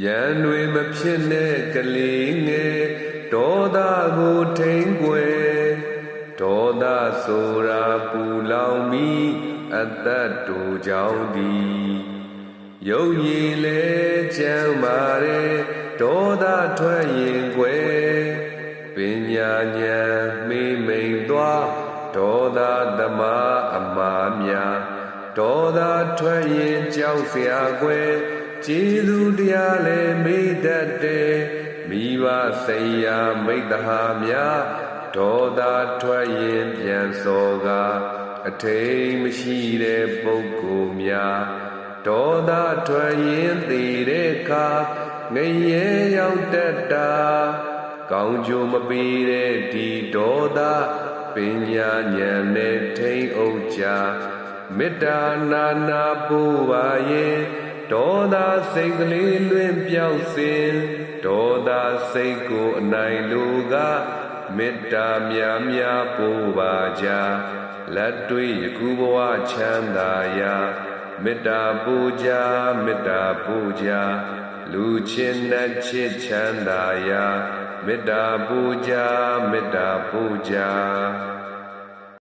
ရန်တွေမဖြစ်နဲ့ကလေးငယ်ဒေါသကိုထိန်ကွယ်ဒေါသဆိုတာပူလောင်ပြီးအသက်တို့ကြောင့်သည်ရုပ်ရည်လဲကြမ်းပါတယ်ဒေါသထွက်ရင်ကွယ်ပညာဉာဏ်မေးမိန်သွားဒေါသသမားအမှားများဒေါသထွက်ရင်ကြောက်เสียကွယ်ကျေးဇူးတရားလည်းမေ့တတ်တယ်မိဘစိတ်ရာမိတ္တဟာများဒေါသထွက်ရင်ပြန်စောကအထိန်မရှိတဲ့ပုဂ္ဂိုလ်များဒေါသထွက်ရင်သေတဲ့အခါငရဲရောက်တတ်တာကောင်းကျိုးမပေးတဲ့ဒီဒေါသပညာဉာဏ်နဲ့ထိန်အုပ်ကြမေတ္တာနာနာပူပါရဲ့ဒေါသစိတ်ကလေးလွင်ပြောက်စဉ်ဒေါသစိတ်ကိုအနိုင်လူကမေတ္တာများများပူပါကြလက်တွေ့ယခုဘဝချမ်းသာရာမေတ္တာပူကြမေတ္တာပူကြလူချင်းနဲ့ချစ်ချမ်းသာရာမေတ္တာပူကြမေတ္တာပူကြ